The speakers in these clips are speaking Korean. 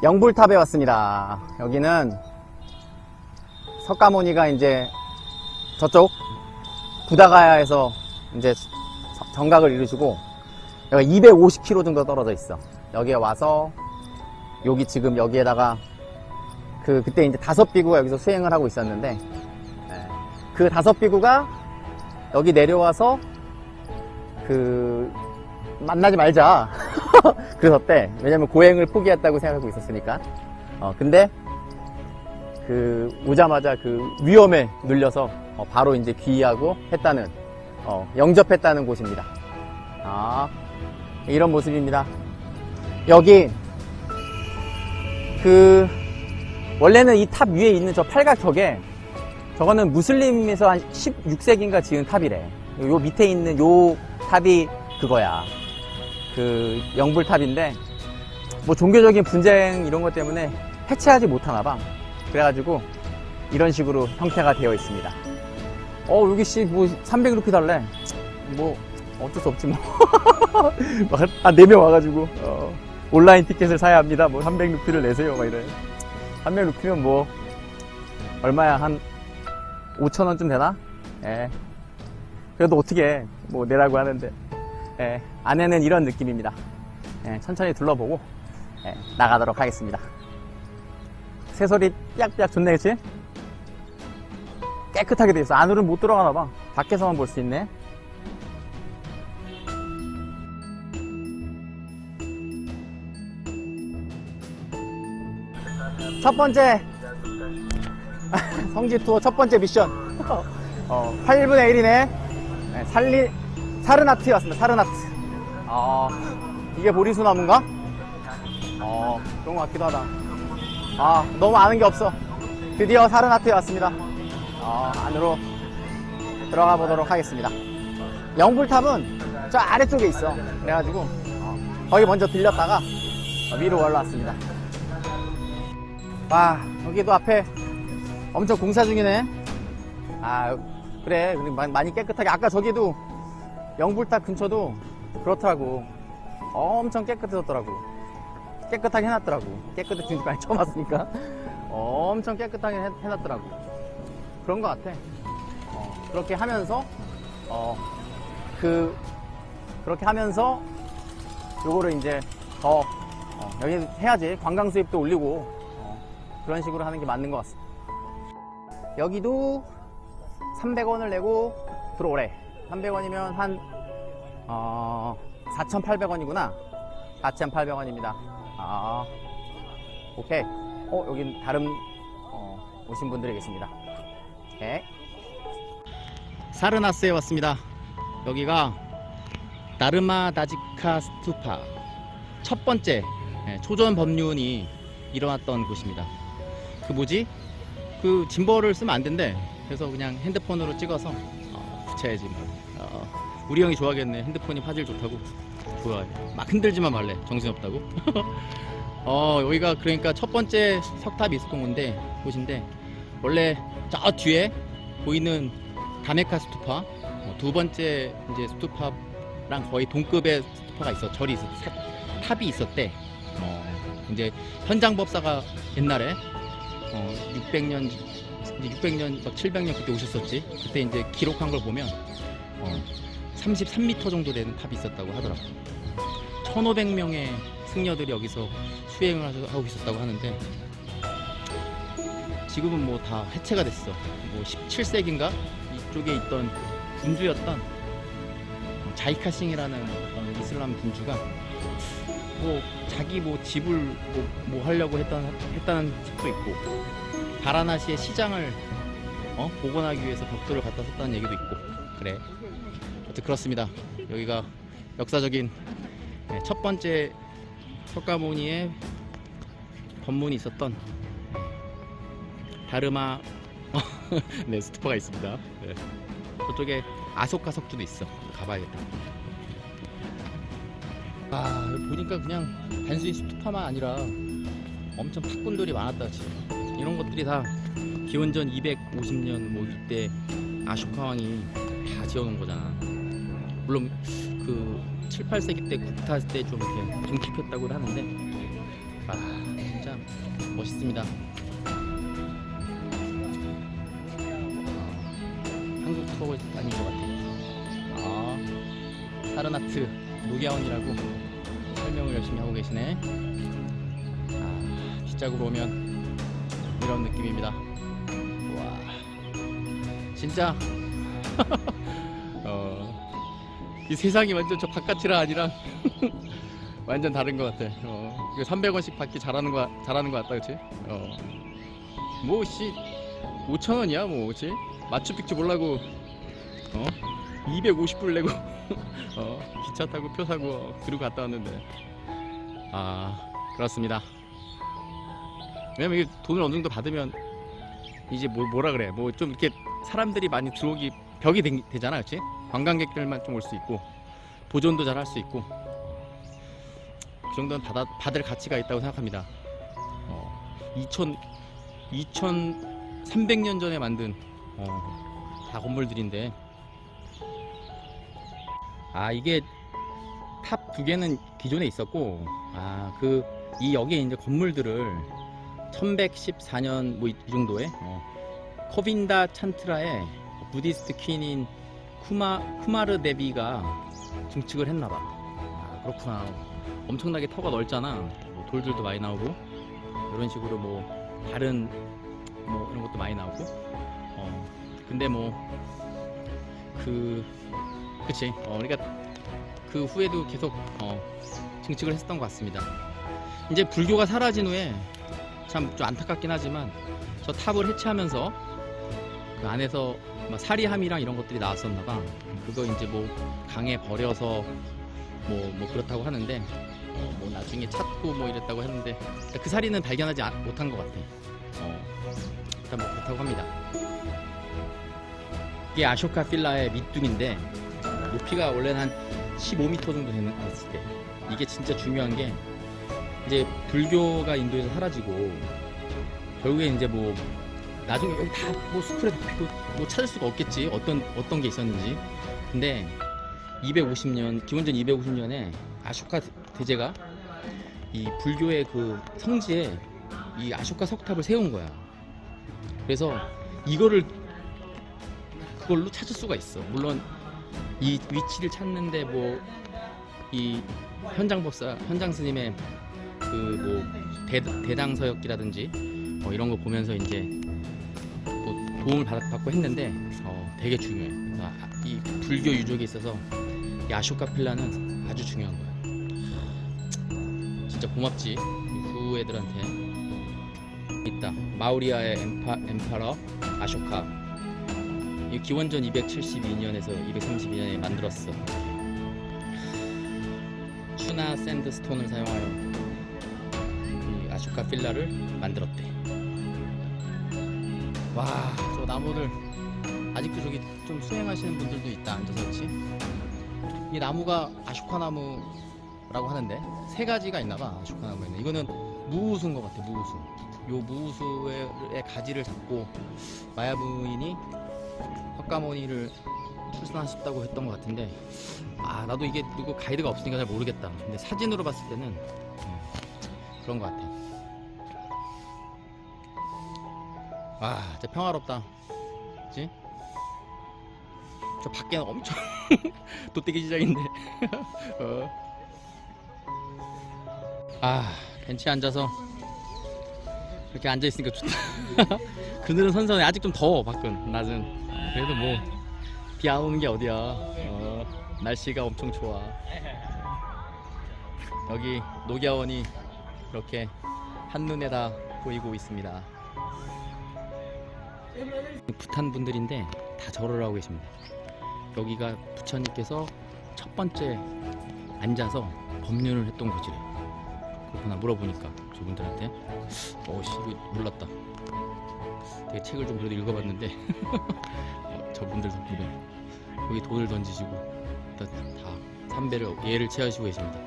영불탑에 왔습니다. 여기는 석가모니가 이제 저쪽 부다가야에서 이제 정각을 이루시고 여기가 250km 정도 떨어져 있어. 여기에 와서 여기 지금 여기에다가 그때 이제 5비구가 여기서 수행을 하고 있었는데 그 5비구가 여기 내려와서 만나지 말자 그러셨대. 왜냐면 고행을 포기했다고 생각하고 있었으니까. 근데 오자마자 위험에 눌려서 바로 이제 귀의하고 했다는 영접했다는 곳입니다. 이런 모습입니다. 여기 원래는 이 탑 위에 있는 저 팔각 저거는 무슬림에서 한 16세기인가 지은 탑이래. 요 밑에 있는 요 탑이 그거야. 영불탑인데 뭐 종교적인 분쟁 이런 것 때문에 해체하지 못하나 봐. 그래가지고 이런 식으로 형태가 되어 있습니다. 여기 뭐 300루피 달래. 뭐 어쩔 수 없지 뭐. 한 4명 와가지고 온라인 티켓을 사야 합니다. 뭐 300루피를 내세요 막 이래. 300루피면 뭐 얼마야? 한 5,000원쯤 되나? 예. 그래도 어떻게 뭐 내라고 하는데, 예. 안에는 이런 느낌입니다. 예. 천천히 둘러보고 나가도록 하겠습니다. 새소리 삐약삐약 좋네, 그치? 깨끗하게 돼 있어. 안으로는 못 들어가나 봐. 밖에서만 볼 수 있네. 첫 번째 성지 투어 첫 번째 미션 8분의 1이네. 사르나트에 왔습니다. 사르나트. 이게 보리수 나무인가? 그런 것 같기도 하다. 너무 아는 게 없어. 드디어 사르나트에 왔습니다. 안으로 들어가 보도록 하겠습니다. 영불탑은 저 아래쪽에 있어. 그래가지고 거기 먼저 들렸다가 위로 올라왔습니다. 와, 여기도 앞에 엄청 공사 중이네. 그래. 많이 깨끗하게. 아까 저기도 영불탑 근처도 그렇더라고. 엄청 깨끗해졌더라고. 깨끗하게 해놨더라고. 깨끗해지니까 처음 왔으니까. 엄청 깨끗하게 해놨더라고. 그런 것 같아. 그렇게 하면서, 그렇게 하면서 요거를 이제 더, 여기 해야지. 관광 수입도 올리고, 그런 식으로 하는 게 맞는 것 같습니다. 여기도 300원을 내고 들어오래. 300원이면 한 4,800원이구나. 4,800원입니다. 오케이. 여긴 다른 오신 분들이 계십니다. 오케이. 사르나스에 왔습니다. 여기가 나르마 다지카 스투파 첫 번째 초전 법륜이 일어났던 곳입니다. 짐벌을 쓰면 안 된대. 그래서 그냥 핸드폰으로 찍어서 붙여야지 뭐. 우리 형이 좋아하겠네. 핸드폰이 화질 좋다고 좋아해. 막 흔들지만 말래. 정신없다고. 여기가 그러니까 첫 번째 석탑이 있었던 곳인데 원래 저 뒤에 보이는 다메카 스투파 두 번째 이제 스투파랑 거의 동급의 스투파가 있어. 탑이 있었대. 이제 현장법사가 옛날에 600년 막 700년 그때 오셨었지. 그때 이제 기록한 걸 보면 33m 정도 되는 탑이 있었다고 하더라고. 1500명의 승려들이 여기서 수행을 하고 있었다고 하는데 지금은 뭐 다 해체가 됐어. 뭐 17세기인가 이쪽에 있던 군주였던 자이카싱이라는 이슬람 군주가 뭐 자기 뭐 집을 뭐 하려고 했다는 집도 있고 바라나시의 시장을 복원하기 위해서 벽돌을 갖다 썼다는 얘기도 있고 그래. 어쨌든 그렇습니다. 여기가 역사적인 첫 번째 석가모니의 법문이 있었던 다르마 네, 스투파가 있습니다. 네. 저쪽에 아소카 석주도 있어. 가봐야겠다. 보니까 그냥 단순히 스투파만 아니라 엄청 탑군들이 많았다. 지금 이런 것들이 다 기원전 250년 뭐 이때 아쇼카 왕이 다 지어놓은 거잖아. 물론 그 7, 8세기 때 국타 때 좀 이렇게 좀 깊혔다고 하는데 아, 진짜 멋있습니다. 한국 투어 다닌 것 같아. 사르나트 노기아원이라고 설명을 열심히 하고 계시네. 시작으로 오면 이런 느낌입니다. 와, 진짜 이 세상이 완전 저 바깥이라 아니라 완전 다른 것 같아. 이거 300원씩 받기 잘하는 거 같다, 그치? 뭐, 5,000원이야, 뭐, 그치? 마추픽추 보려고, 250불 내고, 기차 타고 표 사고, 그리고 갔다 왔는데. 그렇습니다. 왜냐면 이게 돈을 어느 정도 받으면, 이제 뭐라 그래. 뭐 좀 이렇게 사람들이 많이 들어오기, 벽이 되잖아, 그치? 관광객들만 좀 올 수 있고, 보존도 잘 할 수 있고, 그 정도는 받을 가치가 있다고 생각합니다. 2300년 전에 만든 다 건물들인데, 이게 탑 2개는 기존에 있었고, 이 여기에 이제 건물들을 1114년 뭐 이 정도에 커빈다 찬트라의 부디스트 퀸인 쿠마르 데비가 증축을 했나봐. 그렇구나. 엄청나게 터가 넓잖아. 뭐 돌들도 많이 나오고, 이런 식으로 뭐 다른 뭐 이런 것도 많이 나오고. 근데 뭐 그치. 그러니까 그 후에도 계속 증축을 했었던 것 같습니다. 이제 불교가 사라진 후에 참 좀 안타깝긴 하지만 저 탑을 해체하면서 그 안에서 막 사리함이랑 이런 것들이 나왔었나봐. 그거 이제 뭐 강에 버려서 뭐 그렇다고 하는데, 뭐 나중에 찾고 뭐 이랬다고 했는데, 그 사리는 발견하지 못한 것 같아. 일단 뭐 그렇다고 합니다. 이게 아쇼카 필라의 밑둥인데, 높이가 원래는 한 15m 정도 됐을 때, 이게 진짜 중요한 게, 이제 불교가 인도에서 사라지고 결국에 이제 뭐 나중에 여기 다 뭐 숲을 뭐 찾을 수가 없겠지, 어떤 게 있었는지. 근데 250년, 기원전 250년에 아쇼카 대제가 이 불교의 그 성지에 이 아쇼카 석탑을 세운 거야. 그래서 그걸로 찾을 수가 있어. 물론 이 위치를 찾는데 뭐 이 현장 스님의 그 뭐 대당서역기라든지 이런 거 보면서 이제 뭐 도움을 받고 했는데, 되게 중요해. 이 불교 유적에 있어서 이 아쇼카 필라는 아주 중요한 거야. 진짜 고맙지, 그 애들한테. 있다, 마우리아의 엠파러 아쇼카. 이 기원전 272년에서 232년에 만들었어. 추나 샌드스톤을 사용하여 이 아쇼카 필라를 만들었대. 와, 저 나무를 아직도 저기 좀 수행하시는 분들도 있다, 앉아서. 그렇지? 이 나무가 아쇼카 나무라고 하는데 3가지가 있나봐, 아쇼카 나무에는. 이거는 무우수인 것 같아, 무우수. 요 무우수의 가지를 잡고 마야 부인이 헛가모니를 출산하셨다고 했던 것 같은데, 나도 이게 누구 가이드가 없으니까 잘 모르겠다. 근데 사진으로 봤을 때는 그런 것 같아. 와, 진짜 평화롭다, 그치? 저 밖에는 엄청 도떼기 시장인데 벤치에 앉아서 이렇게 앉아있으니까 좋다. 그늘은 선선해. 아직 좀 더워, 밖은 낮은. 그래도 뭐 비 안 오는 게 어디야. 날씨가 엄청 좋아. 여기 노기아원이 이렇게 한눈에 다 보이고 있습니다. 부탄 분들인데 다 절을 하고 계십니다. 여기가 부처님께서 첫 번째 앉아서 법륜을 했던 곳이래. 그렇구나, 물어보니까 저분들한테. 이거 몰랐다. 되게 책을 좀 그래도 읽어봤는데 저분들 덕분에 여기 돌을 던지시고 다 삼배를 예를 취하시고 계십니다.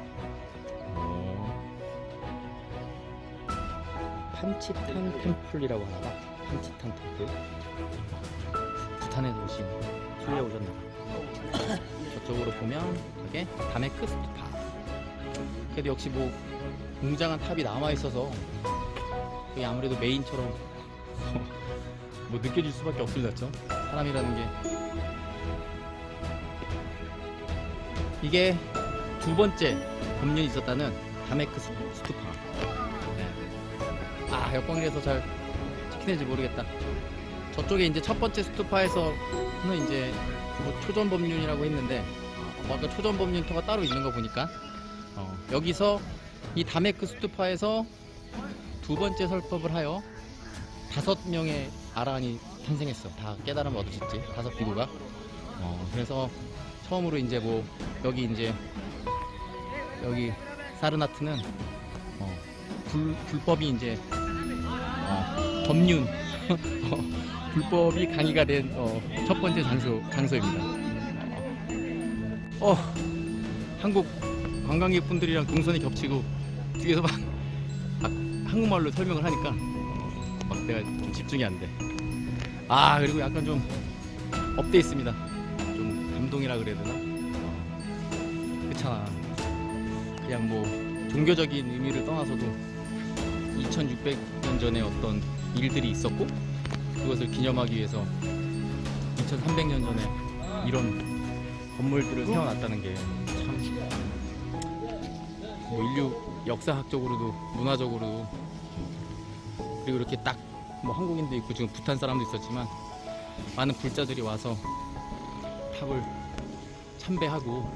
판치탄 템플이라고 하나봐. 판치탄 템플. 부탄에서 오신 수리에 오셨나봐. 저쪽으로 보면 저게 다메크 스투파. 그래도 역시 뭐 웅장한 탑이 남아있어서 그게 아무래도 메인처럼 뭐 느껴질 수밖에 없을렸죠. 사람이라는 게. 이게 두 번째 법륜이 있었다는 다메크 스투파. 아, 역광이라서 잘 찍히는지 모르겠다. 저쪽에 이제 첫 번째 스투파에서는 이제 뭐 초전 법륜이라고 했는데, 아까 초전 법륜터가 따로 있는 거 보니까, 여기서 이 다메크 스투파에서 두 번째 설법을 하여 5명의 아라한이 탄생했어. 다 깨달음을 얻으셨지, 5 비구가. 그래서 처음으로 이제 뭐 여기 이제 여기 사르나트는 불법이 이제 법륜 불법이 강의가 된 첫 번째 장소입니다. 한국 관광객 분들이랑 동선이 겹치고 뒤에서 막 한국말로 설명을 하니까 막 내가 좀 집중이 안 돼. 그리고 약간 좀 업돼 있습니다. 좀 감동이라 그래야 되나? 그렇잖아. 그냥 뭐 종교적인 의미를 떠나서도 2600년 전에 어떤 일들이 있었고 그것을 기념하기 위해서 2300년 전에 이런 건물들을 세워놨다는 게 참 뭐 인류 역사학적으로도 문화적으로도, 그리고 이렇게 딱 뭐 한국인도 있고 지금 부탄 사람도 있었지만 많은 불자들이 와서 탑을 참배하고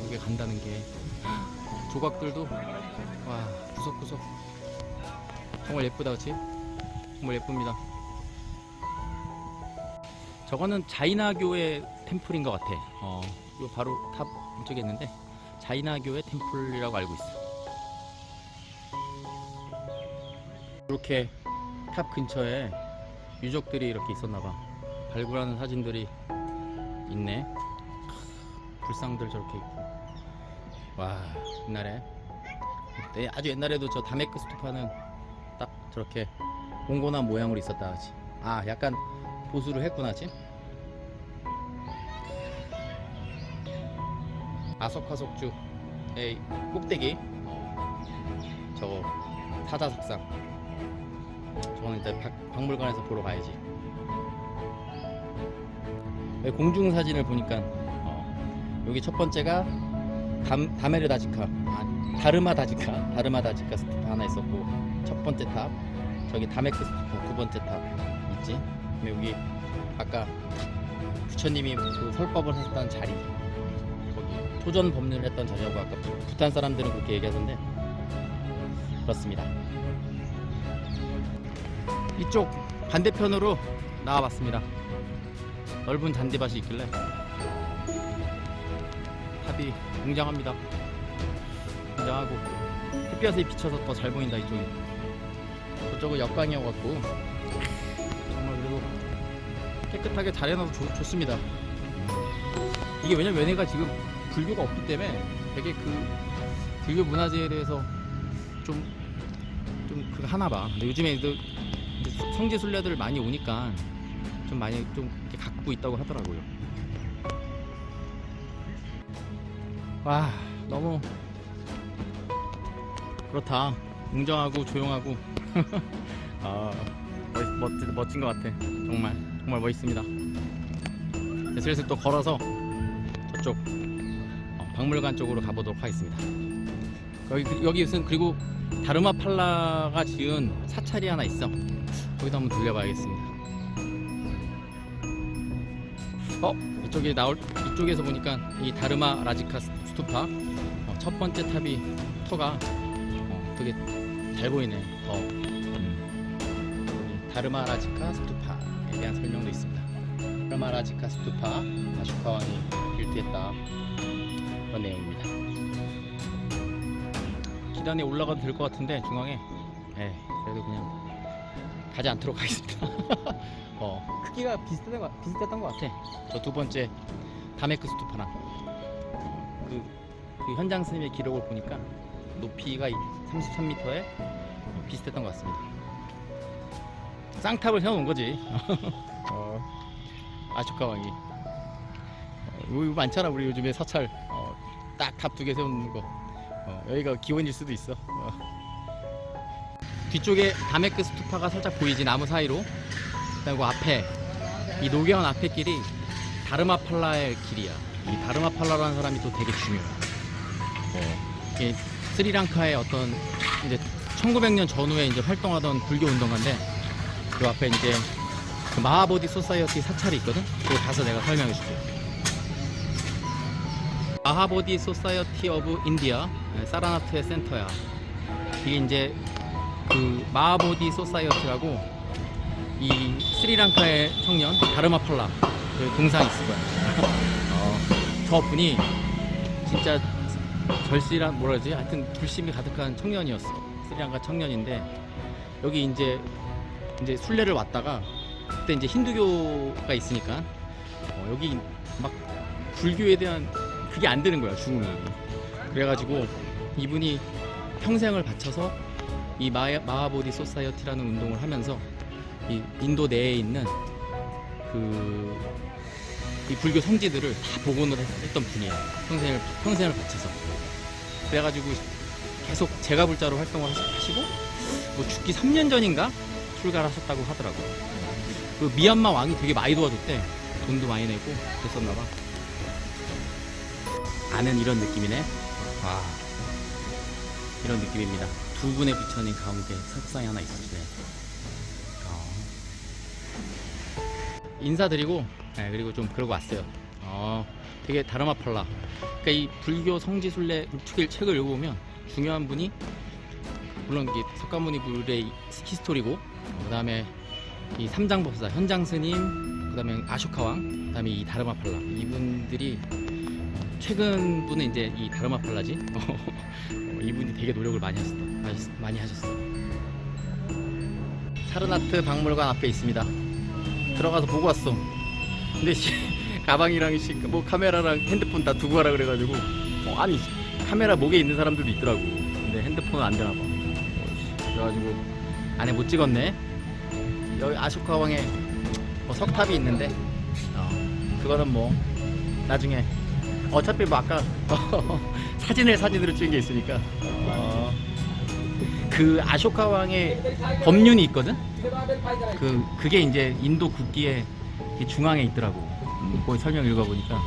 여기 간다는 게, 조각들도 와 구석구석 정말 예쁘다. 그치? 정말 예쁩니다. 저거는 자이나교의 템플인 것 같아. 요 바로 탑 이쪽에 있는데 자이나교의 템플이라고 알고 있어. 이렇게 탑 근처에 유적들이 이렇게 있었나봐. 발굴하는 사진들이 있네. 불상들 저렇게 있고. 와, 옛날에 아주 옛날에도 저 다메크 스투파는 딱 저렇게 옹곤한 모양으로 있었다. 그치? 약간 보수를 했구나. 그치? 아석화석주의 꼭대기, 저거 사자석상, 저거는 일단 박물관에서 보러 가야지. 공중사진을 보니까 여기 첫 번째가 다메르다지카, 다르마다지카 스투파 하나 있었고, 첫 번째 탑 저기 다메크 스투파 두 번째 탑 있지. 근데 여기 아까 부처님이 그 설법을 했던 자리, 거기 초전 법륜을 했던 자리하고 아까 부탄 사람들은 그렇게 얘기하던데 그렇습니다. 이쪽 반대편으로 나와봤습니다. 넓은 잔디밭이 있길래 탑이 웅장합니다. 웅장하고 햇볕에 비쳐서 더 잘 보인다. 이쪽이, 저쪽은 역광이어갖고 정말 그래도 깨끗하게 잘 해놔서 좋습니다. 이게 왜냐면 얘네가 지금 불교가 없기 때문에 되게 그 불교 문화재에 대해서 좀 그거 하나봐. 근데 요즘에 성지 순례들 많이 오니까 좀 많이 좀 이렇게 갖고 있다고 하더라고요. 와, 너무 그렇다. 웅장하고 조용하고 멋진 것 같아. 정말 멋있습니다. 슬슬 또 걸어서 저쪽 박물관 쪽으로 가보도록 하겠습니다. 여기 무슨, 그리고 다르마팔라가 지은 사찰이 하나 있어. 거기도 한번 들려봐야겠습니다. 이쪽에서 보니까 이 다르마 라지카 스투파 첫 번째 탑이 터가 되게 잘 보이네. 다르마 라지카 스투파에 대한 설명도 있습니다. 다르마 라지카 스투파, 아쇼카 왕이 빌드했다, 그런 내용입니다. 계단에 올라가도 될 것 같은데 중앙에, 그래도 그냥 가지 않도록 하겠습니다. 크기가 비슷했던 것 같아. 저 두 번째 다메크 스투파랑 그 현장 스님의 기록을 보니까 높이가 33m에 비슷했던 것 같습니다. 쌍탑을 세워놓은 거지. 아쇼카 왕이. 이거 많잖아, 우리 요즘에 사찰 딱 탑 2개 세우는 거. 여기가 기원일 수도 있어. 뒤쪽에 다메크 스투파가 살짝 보이지, 나무 사이로. 그리고 앞에 이 노계원 앞에 길이 다르마팔라의 길이야. 이 다르마팔라라는 사람이 또 되게 중요해. 이게 스리랑카의 어떤 이제 1900년 전후에 이제 활동하던 불교 운동가인데, 그 앞에 이제 그 마하보디 소사이어티 사찰이 있거든. 그거 가서 내가 설명해 줄게. 마하보디 소사이어티 오브 인디아, 사라나트의 센터야. 이게 이제 그 마하보디 소사이어티라고 이 스리랑카의 청년 다르마팔라 그 동상이 있을 거야. 저 분이 진짜 절실한, 뭐라 그러지? 하여튼 불심이 가득한 청년이었어. 스리랑카 청년인데, 여기 이제 순례를 왔다가 그때 이제 힌두교가 있으니까 여기 막 불교에 대한 그게 안 되는 거야, 중흥이. 그래가지고 이분이 평생을 바쳐서 이 마하보디 소사이어티라는 운동을 하면서 이 인도 내에 있는 이 불교 성지들을 다 복원을 했던 분이에요. 평생을 바쳐서. 그래가지고 계속 제가불자로 활동을 하시고, 뭐 죽기 3년 전인가 출가를 하셨다고 하더라고요. 그 미얀마 왕이 되게 많이 도와줬대. 돈도 많이 내고 그랬었나봐. 아는 이런 느낌이네. 와, 이런 느낌입니다. 두 분의 부처님 가운데 석상이 하나 있으시네. 인사드리고, 네, 그리고 좀 그러고 왔어요. 되게 다르마팔라. 그러니까 이 불교 성지순례 묵투길 책을 읽어보면 중요한 분이, 물론 이게 석가모니 불의 히스토리고, 그 다음에 이 삼장법사 현장스님, 그 다음에 아쇼카왕, 그 다음에 이 다르마팔라, 이분들이, 최근 분은 이제 이 다르마팔라지. 이분이 되게 노력을 많이 하셨어. 사르나트 박물관 앞에 있습니다. 들어가서 보고 왔어. 근데 가방이랑 뭐 카메라랑 핸드폰 다 두고 가라 그래가지고, 아니 카메라 목에 있는 사람들도 있더라고. 근데 핸드폰은 안 되나 봐. 그래가지고 안에 못 찍었네. 여기 아쇼카왕에 뭐 석탑이 있는데, 그거는 뭐 나중에 어차피 뭐 아까 사진으로 찍은 게 있으니까. 그 아쇼카왕의 법륜이 있거든. 그게 이제 인도 국기의 중앙에 있더라고. 거기 설명 읽어보니까,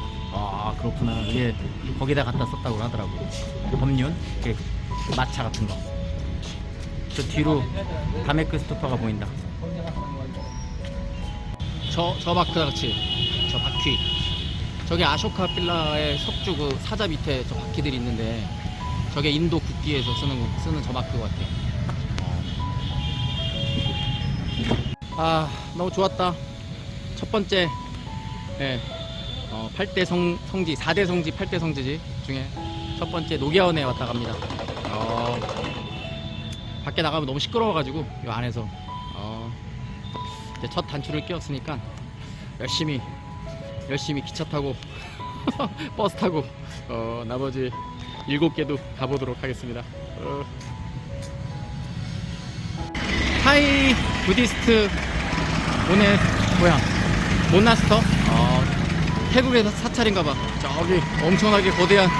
그렇구나. 이게 거기다 갖다 썼다고 하더라고. 법륜, 마차 같은 거. 저 뒤로 다메크 스투파가 보인다. 저 마크 같이, 저 바퀴. 저게 아쇼카 빌라의 석주 그 사자 밑에 저 바퀴들이 있는데, 저게 인도 국기에서 쓰는 저 마크 같아. 너무 좋았다. 첫 번째, 8대 성지, 4대 성지, 8대 성지지 중에 첫 번째 노게원에 왔다 갑니다. 밖에 나가면 너무 시끄러워가지고 이 안에서 이제 첫 단추를 끼웠으니까 열심히 기차 타고 버스 타고 나머지 7개도 가보도록 하겠습니다. 타이 부디스트 모나스터. 태국에서 사찰인가봐. 저기 엄청나게 거대한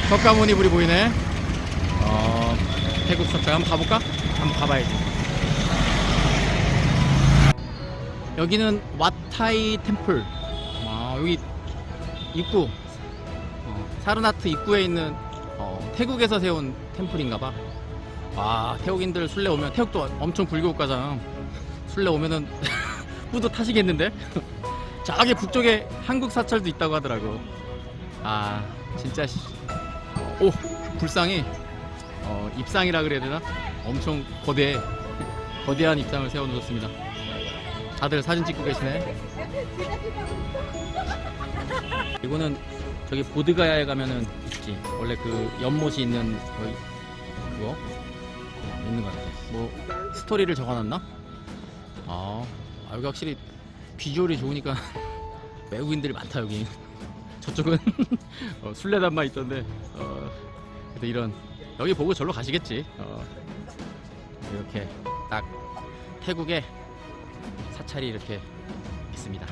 석가모니 불이 보이네. 태국 사찰 한번 가볼까? 한번 가봐야지. 여기는 왓타이 템플. 여기 입구, 사르나트 입구에 있는 태국에서 세운 템플인가봐. 태국인들 순례 오면, 태국도 엄청 불교 국가잖아. 순례 오면은 뿌듯하시겠는데? 저기 북쪽에 한국 사찰도 있다고 하더라고. 진짜 불상이 입상이라 그래야 되나? 엄청 거대한 입상을 세워놓았습니다. 다들 사진 찍고 계시네. 이거는 저기 보드가야에 가면은 있지. 원래 그 연못이 있는 그거 있는 것 같아. 뭐 스토리를 적어놨나? 여기 확실히 비주얼이 좋으니까 외국인들이 많다. 여기 저쪽은 순례단만 있던데, 그래도 이런 여기 보고 절로 가시겠지. 이렇게 딱 태국에 사찰이 이렇게 있습니다.